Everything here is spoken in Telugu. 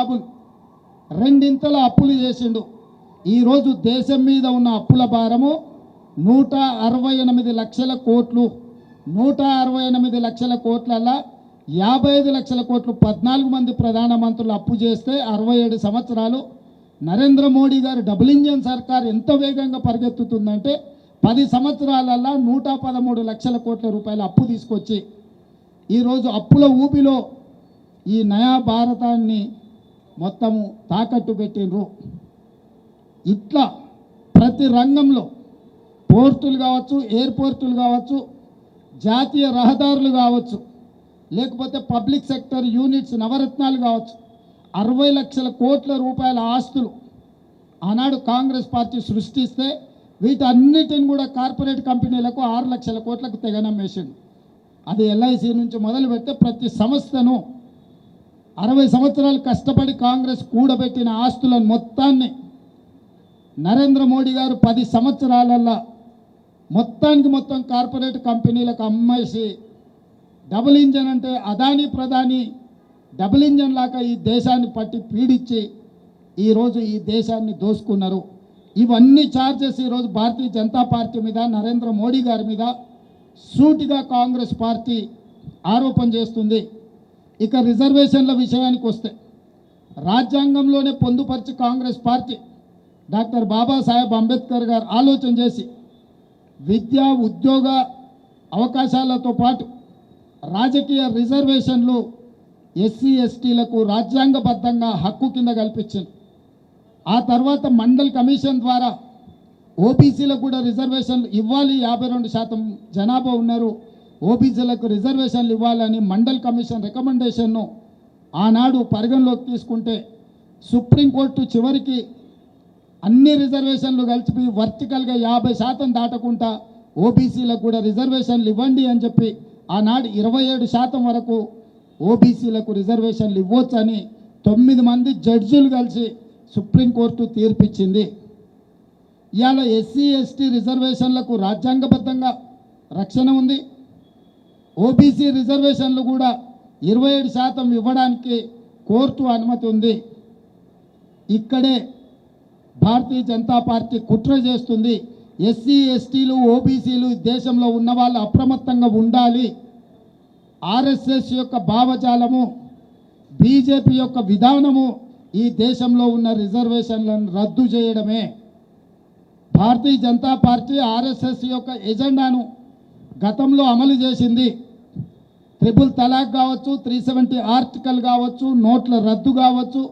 బాబులు రెండింతల అప్పులు చేసిండు. ఈరోజు దేశం మీద ఉన్న అప్పుల భారము 168 లక్షల కోట్లు. 168 లక్షల కోట్లల్లా 55 లక్షల కోట్లు 14 మంది ప్రధానమంత్రులు అప్పు చేస్తే 67 సంవత్సరాలు నరేంద్ర మోడీ గారు డబుల్ ఇంజన్ సర్కార్ ఎంత వేగంగా పరిగెత్తుతుందంటే 10 సంవత్సరాలల్లా 113 లక్షల కోట్ల రూపాయల అప్పు తీసుకొచ్చి ఈరోజు అప్పుల ఊపిలో ఈ నయా భారతాన్ని మొత్తము తాకట్టు పెట్టిండ్రు. ఇట్లా ప్రతి రంగంలో పోర్టులు కావచ్చు, ఎయిర్పోర్టులు కావచ్చు, జాతీయ రహదారులు కావచ్చు, లేకపోతే పబ్లిక్ సెక్టర్ యూనిట్స్ నవరత్నాలు కావచ్చు, 60 లక్షల కోట్ల రూపాయల ఆస్తులు ఆనాడు కాంగ్రెస్ పార్టీ సృష్టిస్తే వీటన్నిటిని కూడా కార్పొరేట్ కంపెనీలకు 6 లక్షల కోట్లకు తెగనమ్మేసింది. అది ఎల్ఐసి నుంచి మొదలుపెడితే ప్రతి సంస్థను 60 సంవత్సరాలు కష్టపడి కాంగ్రెస్ కూడబెట్టిన ఆస్తులను మొత్తాన్ని నరేంద్ర మోడీ గారు 10 సంవత్సరాలల్లో మొత్తం కార్పొరేట్ కంపెనీలకు అమ్మేసి డబుల్ ఇంజన్ అంటే అదానీ ప్రధాని డబుల్ ఇంజన్ లాగా ఈ దేశాన్ని పట్టి పీడించి ఈరోజు ఈ దేశాన్ని దోసుకున్నారు. ఇవన్నీ ఛార్జెస్ ఈరోజు భారతీయ జనతా పార్టీ మీద, నరేంద్ర మోడీ గారి మీద సూటిగా కాంగ్రెస్ పార్టీ ఆరోపణ చేస్తుంది. ఇక రిజర్వేషన్ల విషయానికి వస్తే రాజ్యాంగంలోనే పొందుపరిచి కాంగ్రెస్ పార్టీ డాక్టర్ బాబాసాహెబ్ అంబేద్కర్ గారు ఆలోచన చేసి విద్యా ఉద్యోగ అవకాశాలతో పాటు రాజకీయ రిజర్వేషన్లు ఎస్సీ ఎస్టీలకు రాజ్యాంగబద్ధంగా హక్కు కింద కల్పించింది. ఆ తర్వాత మండల్ కమిషన్ ద్వారా ఓబీసీలకు కూడా రిజర్వేషన్లు ఇవ్వాలి, 52% జనాభా ఉన్నారు, ఓబీసీలకు రిజర్వేషన్లు ఇవ్వాలని మండల్ కమిషన్ రికమెండేషన్ను ఆనాడు పరిగణలోకి తీసుకుంటే సుప్రీంకోర్టు చివరికి అన్ని రిజర్వేషన్లు కలిపి వర్టికల్గా 50% దాటకుండా ఓబీసీలకు కూడా రిజర్వేషన్లు ఇవ్వండి అని చెప్పి ఆనాడు 27% వరకు ఓబీసీలకు రిజర్వేషన్లు ఇవ్వచ్చని 9 మంది జడ్జిలు కలిసి సుప్రీంకోర్టు తీర్పిచ్చింది. ఇవాళ ఎస్సీ ఎస్టీ రిజర్వేషన్లకు రాజ్యాంగబద్ధంగా రక్షణ ఉంది. ఓబీసీ రిజర్వేషన్లు కూడా 27% ఇవ్వడానికి కోర్టు అనుమతి ఉంది. ఇక్కడే భారతీయ జనతా పార్టీ కుట్ర చేస్తుంది. ఎస్సీ ఎస్టీలు ఓబీసీలు దేశంలో ఉన్న వాళ్ళు అప్రమత్తంగా ఉండాలి. ఆర్ఎస్ఎస్ యొక్క భావజాలము, బీజేపీ యొక్క విధానము ఈ దేశంలో ఉన్న రిజర్వేషన్లను రద్దు చేయడమే. భారతీయ జనతా పార్టీ ఆర్ఎస్ఎస్ యొక్క ఎజెండాను గతంలో అమలు చేసింది. ట్రిపుల్ తలాక్ కావచ్చు, 370 ఆర్టికల్ కావచ్చు, నోట్ల రద్దు కావచ్చు,